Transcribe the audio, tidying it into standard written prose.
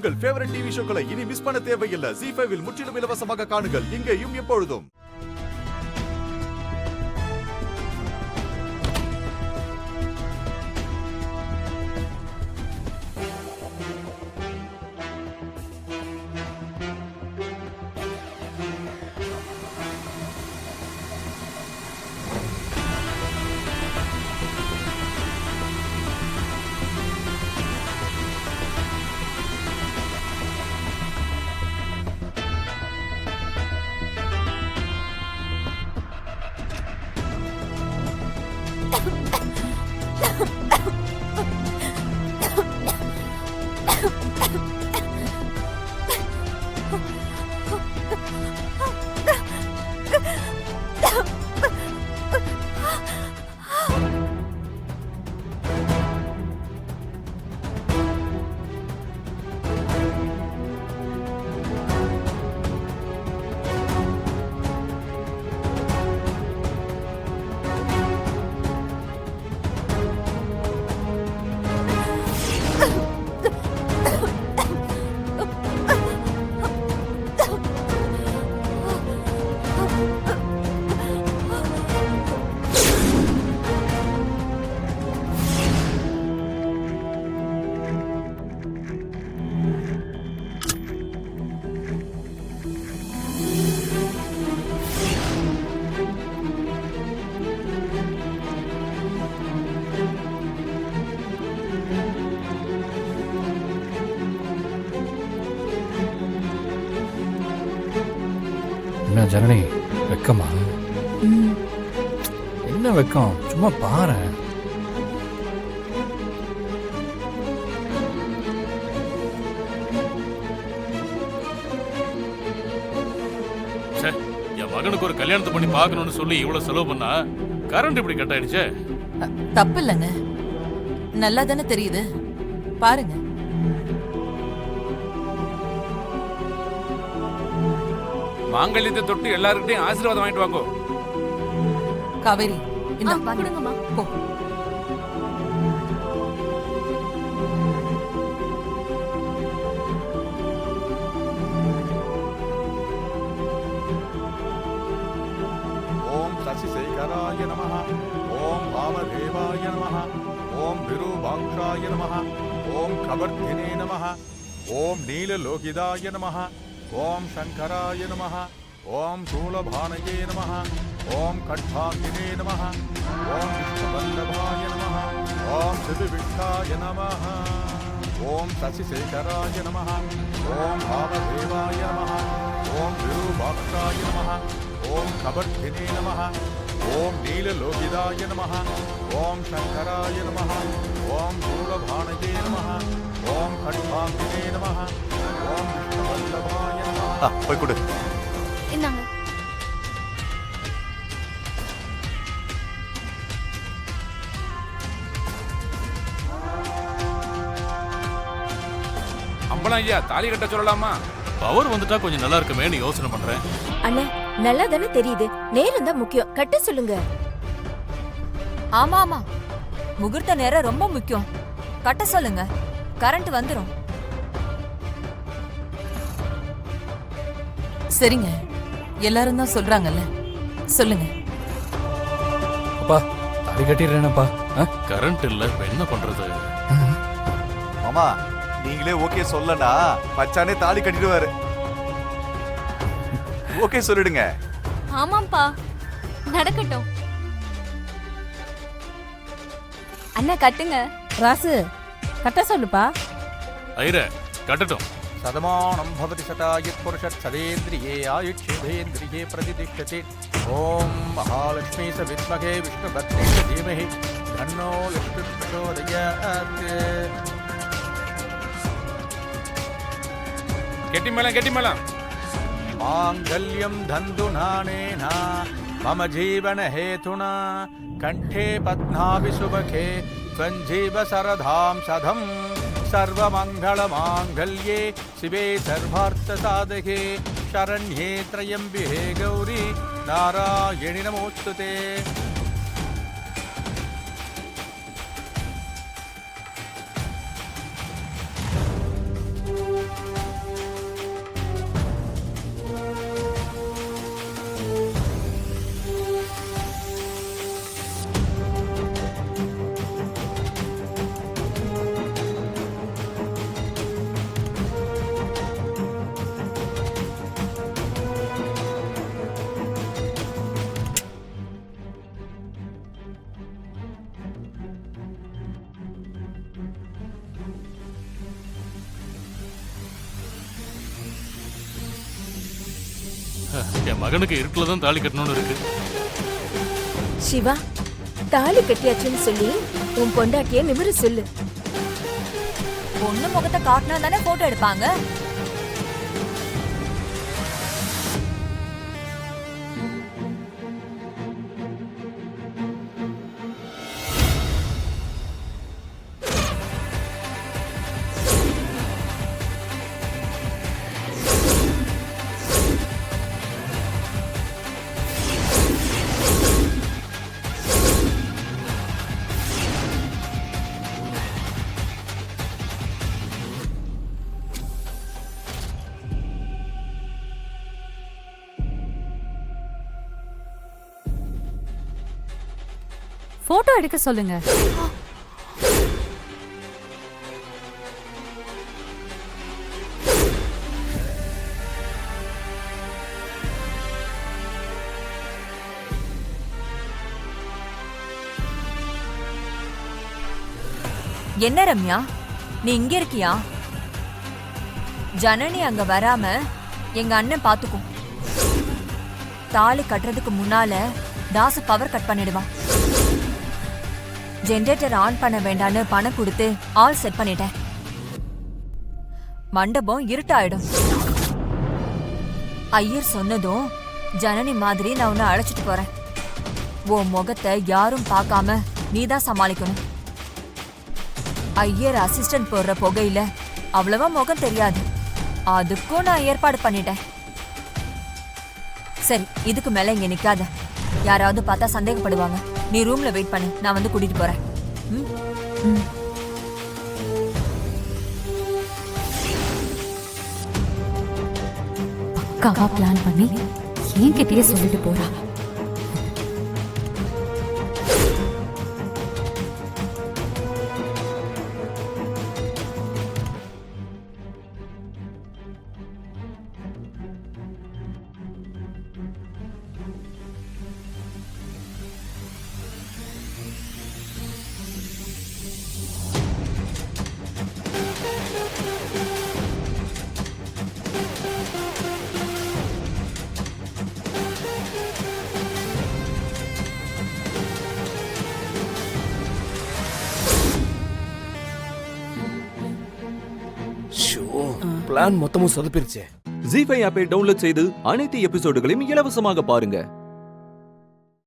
உங்கள் favourite TV ஷோக்களை இனி miss பண்ண தேவையில்லை. ZEE5 இல் முற்றிலும் இலவசமாக காணுங்கள். இங்கேயும் எப்பொழுதும். என்ன ஜனனி வெக்கமா? என்ன வெக்கம்? சும்மா பாரு. என் மகனுக்கு ஒரு கல்யாணத்தை பண்ணி பார்க்கணும்னு சொல்லி இவ்வளவு செலவு பண்ணா கரண்ட் இப்படி கட் ஆயிடுச்சு. தப்பு இல்லைங்க, நல்லா தானே தெரியுது, பாருங்க. மாங்கல்யத்தை தொட்டு எல்லாருக்கிட்டையும் ஆசீர்வாதம் வாங்கிட்டு வாங்கோ. காவேரி இந்த கொடுங்கம்மா. போ. ஓம் சசிசேகராய நமः. ஓம் வாமதேவாய நமः. ஓம் விரூபாக்ஷாய நமः. ஓம் கவர்த்தினே நமः. ஓம் நீலலோகிதாய நமः. ஓம் சங்கராய நமः. ஓம் சூலபானயே நமः. ஓம் கட்பாங்கினே நமः. ஓம் விஷ்ணுவல்லபாய நமः. ஓம் சிதுவிஷ்டாய நமः. ஓம் சசிசேகராய நமः. ஓம் வாமதேவாய நமः. ஓம் விரூபாக்ஷாய நமः. ஓம் கவர்த்தினே நமः. ஓம் நீலலோகிதாய நமः. ஓம் சங்கராய நமः. ஓம் சூலபானயே நமः. ஓம் கட்பாங்கினே நமः. ஓம் விஷ்ணுவல்லபாய நமः. போய் கொடு. இந்தாங்க. அம்பலம் ஐயா, தாலி கட்ட சொல்லலாமா? பவர் வந்துட்டா கொஞ்சம் நல்லா இருக்குமேன்னு யோசனை பண்றேன். அண்ணே, நல்லா தானே தெரியுது, நேரம் தான் முக்கியம், கட்ட சொல்லுங்க. ஆமா ஆமா, முகூர்த்த நேரம் ரொம்ப முக்கியம், கட்ட சொல்லுங்க, கரண்ட் வந்துரும். சரிங்க, எல்லாரும் தான் சொல்றாங்கல்ல, சொல்லுங்க. அப்பா தாலி கட்டிடுறேனப்பா. கரண்ட் இல்ல, இப்ப என்ன பண்றது? மாமா, நீங்களே ஓகே சொல்லனா மச்சானே தாலி கட்டிடுவாரு. ஓகே சொல்லிடுங்க. ஆமாம்பா, நடக்கட்டும். அண்ணா கட்டுங்க. ராசு கட்ட சொல்லுப்பா. ஐரே கட்டட்டும். சதமானம் பவதி சதாயுத் புருஷத் சதேந்திரியே ஆயுட்சேதேந்திரியே பிரதிதிஷ்டதே. ஓம் மகாலட்சுமி ச வித்மகே விஷ்ணுபத்னே ச தீமஹி தன்னோ லக்ஷ்மி பிரச்சோதயாத். கெட்டி மேளம், கெட்டி மேளம். மாங்கல்யம் தந்துநானேன மம ஜீவன ஹேதுனா கண்டே பத்மாபி சுபகே சஞ்சீவ சரதாம் சதம் சர்வமங்கள மாங்கல்யே சிவே சர்வார்த்த சாதகே சரண்யே த்ரயம்பிகே கௌரி நாராயணி நமோஸ்துதே. என் மகனுக்கு இருட்டுல தான் தாலி கட்டணும்னு இருக்கு. சிவா, தாலி கட்டியாச்சுன்னு சொல்லி உன் பொண்டாட்டிய நிமிர சொல்லு. பொண்ணு முகத்தை காட்டினா தானே போட்டோ எடுப்பாங்க. போட்டோ எடுக்க சொல்லுங்க. என்ன ரம்யா, நீ இங்க இருக்கியா? ஜனனி அங்க வராம எங்க அண்ணன் பாத்துக்கும். தாலி கட்டுறதுக்கு முன்னால தாசு பவர் கட் பண்ணிடுவான். ஜெனரேட்டர் ஆன் பண்ண வேண்டான்னு பணம் கொடுத்து ஆல் செட் பண்ணிட்டேன். மண்டபம் இருட்டாயிடும். ஐயர் சொன்னதும் ஜனனி மாதிரி நான் உன்னை அழைச்சிட்டு போறேன். உன் முகத்தை யாரும் பார்க்காம நீதான் சமாளிக்கணும். ஐயர் அசிஸ்டன்ட் போடுற புகையில அவ்வளவா முகம் தெரியாது. அதுக்கும் நான் ஏற்பாடு பண்ணிட்டேன். சரி, இதுக்கு மேல இங்க நிக்காத. யாராவது பார்த்தா சந்தேகப்படுவாங்க. நீ ரூம்ல வெயிட் பண்ணு, நான் வந்து கூட்டிட்டு போறேன். பக்காவா பிளான் பண்ணி என்கிட்டயே சொல்லிட்டு போறா. பிளான் மொத்தமும் சொதப்பிருச்சு. ஜீ5 ஆப்பை டவுன்லோட் செய்து அனைத்து எபிசோடுகளையும் இலவசமாக பாருங்க.